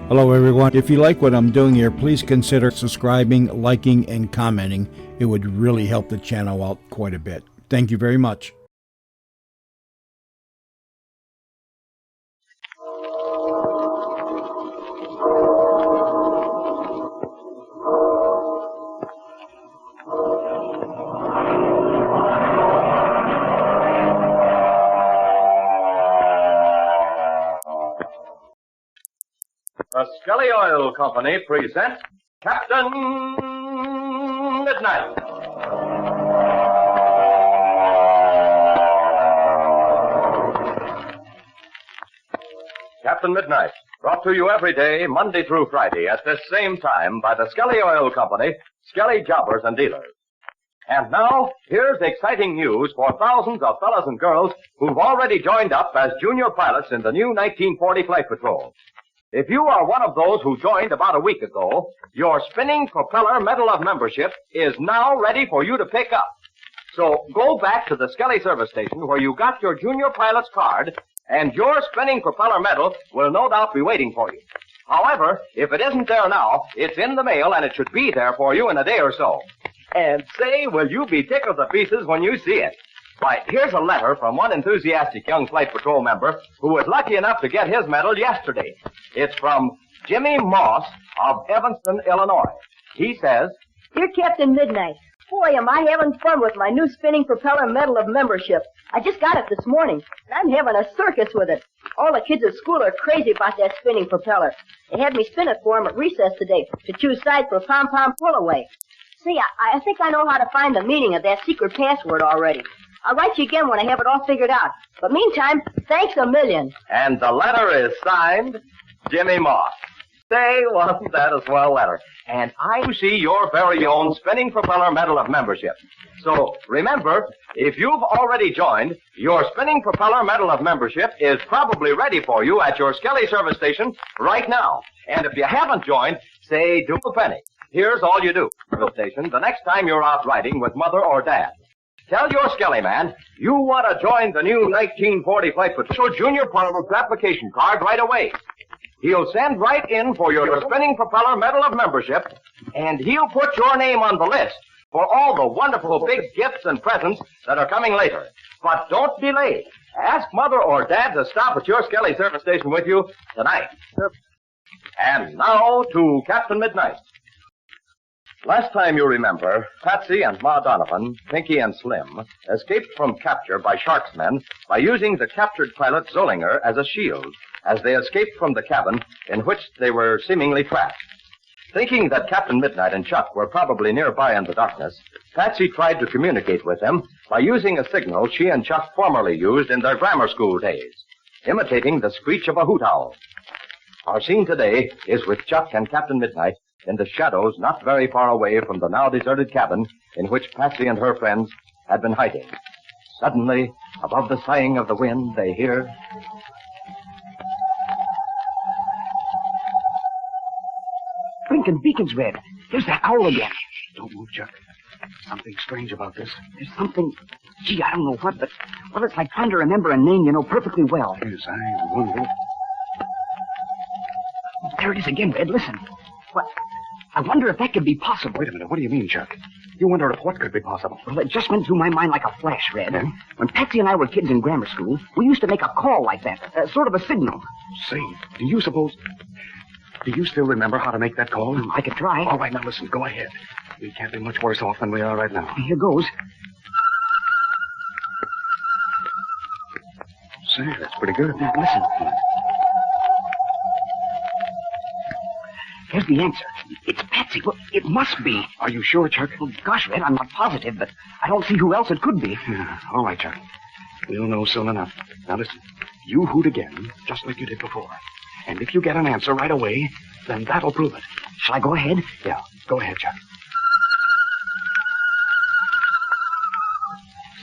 Hello everyone. If you like what I'm doing here, please consider subscribing, liking, and commenting. It would really help the channel out quite a bit. Thank you very much. The Skelly Oil Company presents Captain Midnight. Captain Midnight, brought to you every day, Monday through Friday, at this same time by the Skelly Oil Company, Skelly Jobbers and Dealers. And now, here's exciting news for thousands of fellas and girls who've already joined up as junior pilots in the new 1940 Flight Patrol. If you are one of those who joined about a week ago, your spinning propeller medal of membership is now ready for you to pick up. So go back to the Skelly service station where you got your junior pilot's card, and your spinning propeller medal will no doubt be waiting for you. However, if it isn't there now, it's in the mail and it should be there for you in a day or so. And say, will you be tickled to pieces when you see it? Why, here's a letter from one enthusiastic young Flight Patrol member who was lucky enough to get his medal yesterday. It's from Jimmy Moss of Evanston, Illinois. He says, Dear Captain Midnight, boy, am I having fun with my new spinning propeller medal of membership. I just got it this morning. I'm having a circus with it. All the kids at school are crazy about that spinning propeller. They had me spin it for them at recess today to choose sides for pom-pom pull-away. See, I think I know how to find the meaning of that secret password already. I'll write you again when I have it all figured out. But meantime, thanks a million. And the letter is signed Jimmy Moss. Say, wasn't that a swell letter? And I see your very own spinning propeller medal of membership. So remember, if you've already joined, your spinning propeller medal of membership is probably ready for you at your Skelly service station right now. And if you haven't joined, say, do a penny. Here's all you do, service station, the next time you're out riding with Mother or Dad. Tell your Skelly man you want to join the new 1940 Flight Patrol Junior Pilot's application card right away. He'll send right in for your spinning propeller medal of membership, and he'll put your name on the list for all the wonderful big gifts and presents that are coming later. But don't delay. Ask Mother or Dad to stop at your Skelly service station with you tonight. And now to Captain Midnight. Last time you remember, Patsy and Ma Donovan, Pinky and Slim, escaped from capture by Sharksmen by using the captured pilot Zollinger as a shield as they escaped from the cabin in which they were seemingly trapped. Thinking that Captain Midnight and Chuck were probably nearby in the darkness, Patsy tried to communicate with them by using a signal she and Chuck formerly used in their grammar school days, imitating the screech of a hoot owl. Our scene today is with Chuck and Captain Midnight in the shadows not very far away from the now deserted cabin in which Patsy and her friends had been hiding. Suddenly, above the sighing of the wind, they hear... Blinking beacons red. There's that owl again. Don't move, Chuck. Something strange about this. There's something... Gee, I don't know what, but... Well, it's like trying to remember a name you know perfectly well. Yes, I wonder. There it is again, Red. Listen. What? I wonder if that could be possible. Wait a minute. What do you mean, Chuck? You wonder if what could be possible? Well, it just went through my mind like a flash, Red. Yeah? When Patsy and I were kids in grammar school, we used to make a call like that, sort of a signal. Say, do you still remember how to make that call? I could try. All right, now listen. Go ahead. We can't be much worse off than we are right now. Here goes. Say, that's pretty good. Now, listen. Here's the answer. It's Patsy. Well, it must be. Are you sure, Chuck? Well, gosh, Red, I'm not positive, but I don't see who else it could be. Yeah, all right, Chuck. We'll know soon enough. Now, listen. You hoot again, just like you did before. And if you get an answer right away, then that'll prove it. Shall I go ahead? Yeah, go ahead, Chuck.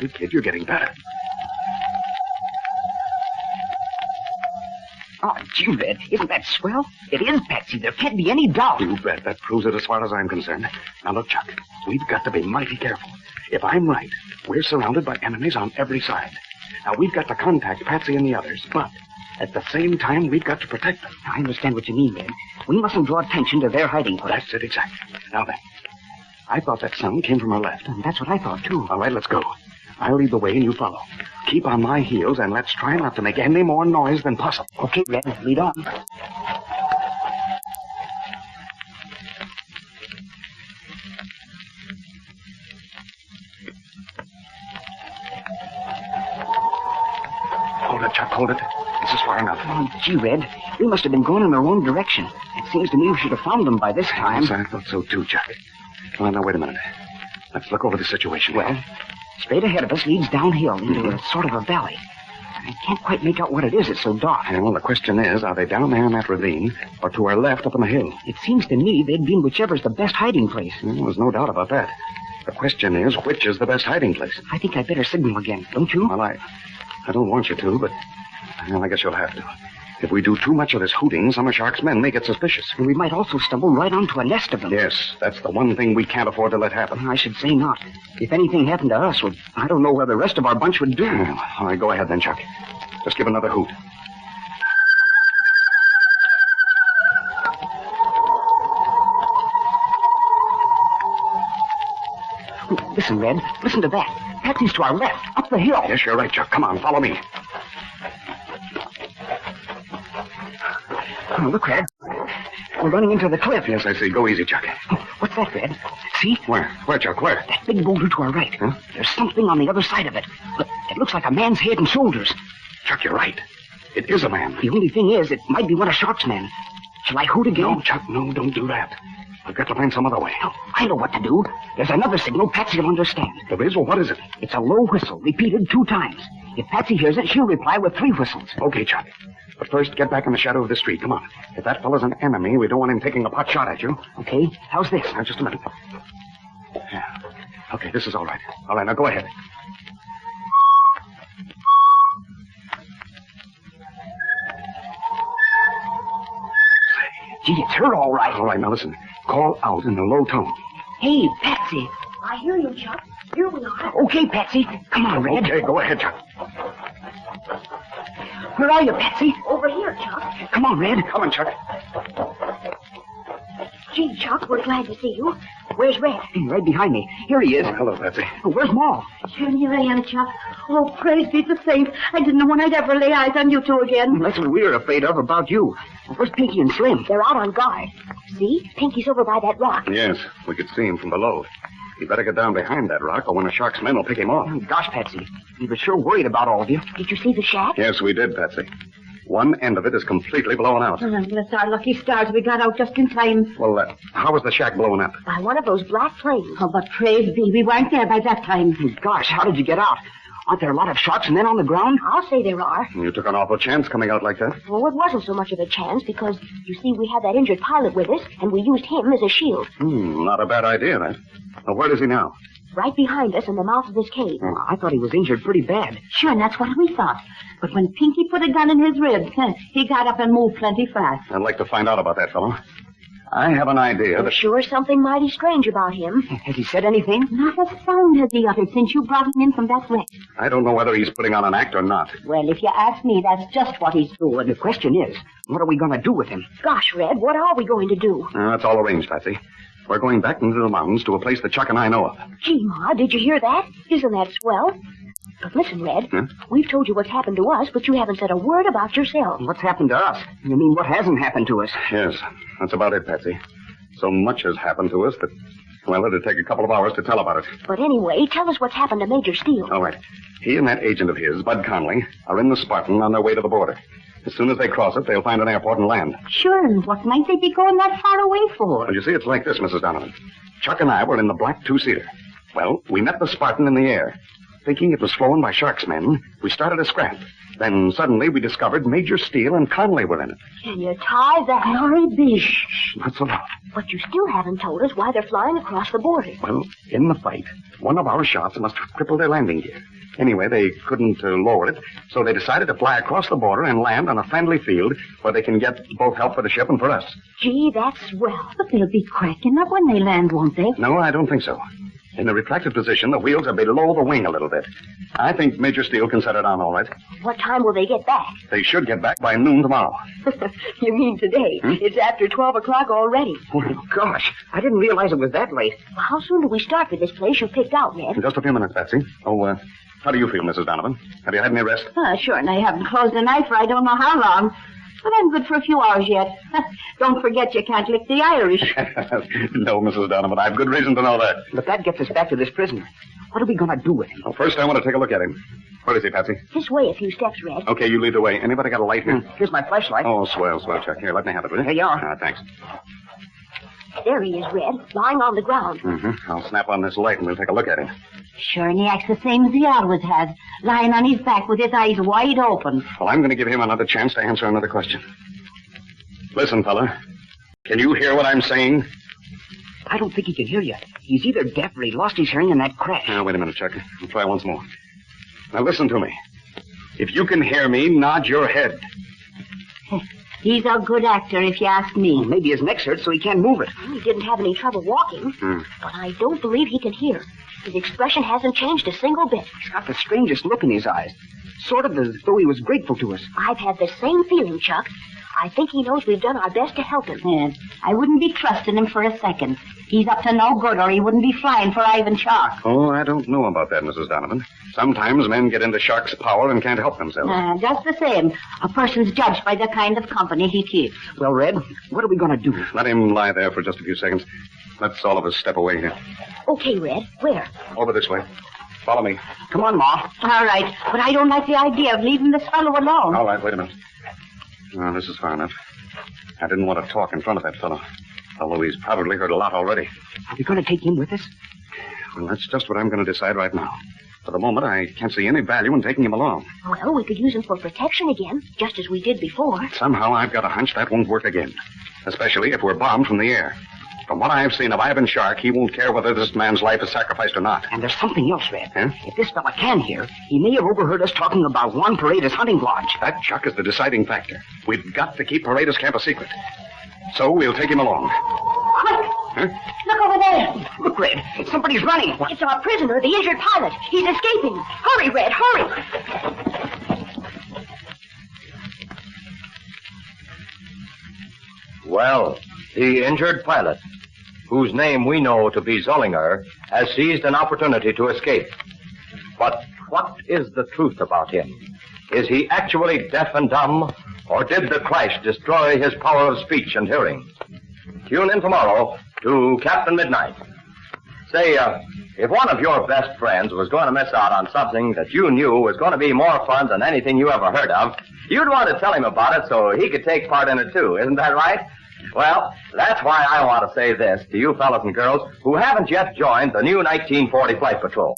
Say, kid, you're getting better. Oh, gee, Red, isn't that swell? It is Patsy. There can't be any doubt. You bet. That proves it as far as I'm concerned. Now, look, Chuck, we've got to be mighty careful. If I'm right, we're surrounded by enemies on every side. Now, we've got to contact Patsy and the others, but At the same time, we've got to protect them. I understand what you mean, Red. We mustn't draw attention to their hiding place. That's it, exactly. Now then, I thought that sound came from our left. And that's what I thought, too. All right, let's go. I'll lead the way and you follow. Keep on my heels and let's try not to make any more noise than possible. Okay, Red, lead on. Hold it, Chuck, hold it. This is far enough. Oh, gee, Red, we must have been going in the wrong direction. It seems to me we should have found them by this time. Yes, I thought so too, Chuck. Well, now, wait a minute. Let's look over the situation. Well, straight ahead of us leads downhill into a sort of a valley. I can't quite make out what it is. It's so dark. And, well, the question is, are they down there in that ravine or to our left up on the hill? It seems to me they'd be in whichever's the best hiding place. Well, there's no doubt about that. The question is, which is the best hiding place? I think I'd better signal again, don't you? Well, I don't want you to, but well, I guess you'll have to. If we do too much of this hooting, some of Shark's men may get suspicious. And we might also stumble right onto a nest of them. Yes, that's the one thing we can't afford to let happen. I should say not. If anything happened to us, well, I don't know where the rest of our bunch would do. Well, all right, go ahead then, Chuck. Just give another hoot. Listen, Red. Listen to that. Patsy's to our left, up the hill. Yes, you're right, Chuck. Come on, follow me. Oh, look, Red. We're running into the cliff. Yes, I see. Go easy, Chuck. What's that, Red? See? Where? Where, Chuck? Where? That big boulder to our right. Huh? There's something on the other side of it. Look, it looks like a man's head and shoulders. Chuck, you're right. It is a man. The only thing is, it might be one of Shark's men. Shall I hoot again? No, Chuck, no, don't do that. I've got to find some other way. Oh, I know what to do. There's another signal Patsy will understand. There is? Well, what is it? It's a low whistle, repeated 2 times. If Patsy hears it, she'll reply with 3 whistles. Okay, Chuck. But first, get back in the shadow of the street. Come on. If that fellow's an enemy, we don't want him taking a pot shot at you. Okay, how's this? Now, just a minute. Yeah. Okay, this is all right. All right, now go ahead. Gee, it's her all right. All right, now listen. Call out in a low tone. Hey, Patsy. I hear you, Chuck. Here we are. Okay, Patsy. Come on, Red. Okay, go ahead, Chuck. Where are you, Patsy? Over here, Chuck. Come on, Red. Come on, Chuck. Gee, Chuck, we're glad to see you. Where's Red? Right behind me. Here he is. Oh, hello, Patsy. Oh, where's Maul? Sure, here I am, Chuck. Oh, praise be the saint. I didn't know when I'd ever lay eyes on you two again. That's what we're afraid of about you. Where's Pinky and Slim? They're out on guard. See? Pinky's over by that rock. Yes, we could see him from below. You better get down behind that rock, or one of Shark's men will pick him off. Oh, gosh, Patsy. We were sure worried about all of you. Did you see the shack? Yes, we did, Patsy. One end of it is completely blown out. Bless our lucky stars, we got out just in time. Well, how was the shack blown up? By one of those black flames. Oh, but praise be, we weren't there by that time. Oh, gosh, how did you get out? Aren't there a lot of Shark's men on the ground? I'll say there are. You took an awful chance coming out like that. Well, it wasn't so much of a chance because, you see, we had that injured pilot with us, and we used him as a shield. Not a bad idea, that. Now, where is he now? Right behind us in the mouth of this cave. Oh, I thought he was injured pretty bad. Sure, and that's what we thought. But when Pinky put a gun in his ribs, he got up and moved plenty fast. I'd like to find out about that fellow. I have an idea There's that... sure something mighty strange about him. Has he said anything? Not a sound has he uttered since you brought him in from that wreck. I don't know whether he's putting on an act or not. Well, if you ask me, that's just what he's doing. The question is, what are we going to do with him? Gosh, Red, what are we going to do? That's all arranged, Patsy. We're going back into the mountains to a place that Chuck and I know of. Gee, Ma, did you hear that? Isn't that swell? But listen, Red, we've told you what's happened to us, but you haven't said a word about yourself. What's happened to us? You mean what hasn't happened to us? Yes, that's about it, Patsy. So much has happened to us that, well, it'd take a couple of hours to tell about it. But anyway, tell us what's happened to Major Steele. All right. He and that agent of his, Bud Conley, are in the Spartan on their way to the border. As soon as they cross it, they'll find an airport and land. Sure, and what might they be going that far away for? Well, you see, it's like this, Mrs. Donovan. Chuck and I were in the black two-seater. Well, we met the Spartan in the air. Thinking it was flown by Shark's men, we started a scrap. Then suddenly we discovered Major Steele and Conley were in it. Can you tie that? Glory be. Shh, not so loud. But you still haven't told us why they're flying across the border. Well, in the fight, one of our shots must have crippled their landing gear. Anyway, they couldn't lower it, so they decided to fly across the border and land on a friendly field where they can get both help for the ship and for us. Gee, that's swell. But they'll be cracking up when they land, won't they? No, I don't think so. In the retracted position, the wheels are below the wing a little bit. I think Major Steele can set it on all right. What time will they get back? They should get back by noon tomorrow. You mean today? It's after 12 o'clock already. Oh, gosh. I didn't realize it was that late. Well, how soon do we start for this place you picked out, Ned? In just a few minutes, Patsy. Oh, how do you feel, Mrs. Donovan? Have you had any rest? Sure, and I haven't closed an eye for I don't know how long. But I'm good for a few hours yet. Don't forget you can't lick the Irish. No, Mrs. Donovan. I've good reason to know that. But that gets us back to this prisoner. What are we going to do with him? Well, first, I want to take a look at him. Where is he, Patsy? This way a few steps, Red. Okay, you lead the way. Anybody got a light here? Here's my flashlight. Oh, swell, Chuck. Here, let me have it, will you? Here you are. Thanks. There he is, Red, lying on the ground. Mm-hmm. I'll snap on this light and we'll take a look at him. Sure, and he acts the same as he always has, lying on his back with his eyes wide open. Well, I'm going to give him another chance to answer another question. Listen, fella. Can you hear what I'm saying? I don't think he can hear you. He's either deaf or he lost his hearing in that crash. Now, wait a minute, Chuck. I'll try once more. Now, listen to me. If you can hear me, nod your head. He's a good actor, if you ask me. Well, maybe his neck's hurt, so he can't move it. He didn't have any trouble walking, but I don't believe he can hear. His expression hasn't changed a single bit. He's got the strangest look in his eyes. Sort of as though he was grateful to us. I've had the same feeling, Chuck. I think he knows we've done our best to help him. Yeah, I wouldn't be trusting him for a second. He's up to no good, or he wouldn't be flying for Ivan Shark. Oh, I don't know about that, Mrs. Donovan. Sometimes men get into Shark's power and can't help themselves. Just the same. A person's judged by the kind of company he keeps. Well, Red, what are we going to do? Let him lie there for just a few seconds. Let's all of us step away here. Okay, Red. Where? Over this way. Follow me. Come on, Ma. All right, but I don't like the idea of leaving this fellow alone. All right, wait a minute. Oh, this is far enough. I didn't want to talk in front of that fellow, although he's probably heard a lot already. Are we going to take him with us? Well, that's just what I'm going to decide right now. For the moment, I can't see any value in taking him along. Well, we could use him for protection again, just as we did before. Somehow I've got a hunch that won't work again, especially if we're bombed from the air. From what I've seen of Ivan Shark, he won't care whether this man's life is sacrificed or not. And there's something else, Red. Huh? If this fella can hear, he may have overheard us talking about Juan Perada's hunting lodge. That, Chuck, is the deciding factor. We've got to keep Perada's camp a secret. So we'll take him along. Quick! Huh? Look over there! Look, Red, somebody's running. It's our prisoner, the injured pilot. He's escaping. Hurry, Red, hurry! Well, the injured pilot, whose name we know to be Zollinger, has seized an opportunity to escape. But what is the truth about him? Is he actually deaf and dumb, or did the crash destroy his power of speech and hearing? Tune in tomorrow to Captain Midnight. Say, if one of your best friends was going to miss out on something that you knew was going to be more fun than anything you ever heard of, you'd want to tell him about it so he could take part in it too, isn't that right? Well, that's why I want to say this to you fellas and girls who haven't yet joined the new 1940 Flight Patrol.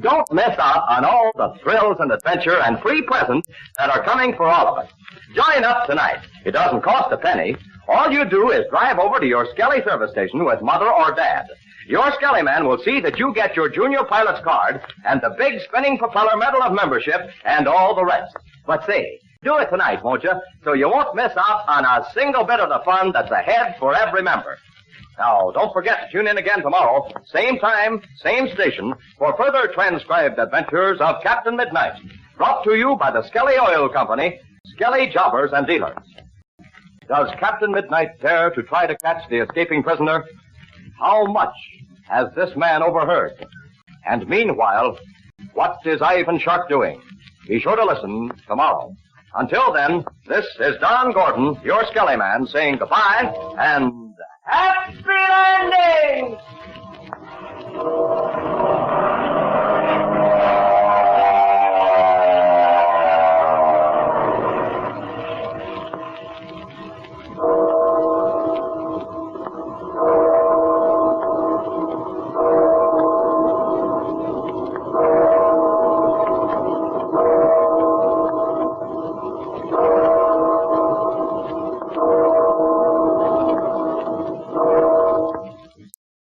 Don't miss out on all the thrills and adventure and free presents that are coming for all of us. Join up tonight. It doesn't cost a penny. All you do is drive over to your Skelly service station with Mother or Dad. Your Skelly man will see that you get your junior pilot's card and the big spinning propeller medal of membership and all the rest. But say, do it tonight, won't you? So you won't miss out on a single bit of the fun that's ahead for every member. Now, don't forget to tune in again tomorrow, same time, same station, for further transcribed adventures of Captain Midnight. Brought to you by the Skelly Oil Company, Skelly Jobbers and Dealers. Does Captain Midnight dare to try to catch the escaping prisoner? How much has this man overheard? And meanwhile, what is Ivan Shark doing? Be sure to listen tomorrow. Until then, this is Don Gordon, your Skelly man, saying goodbye and happy landing!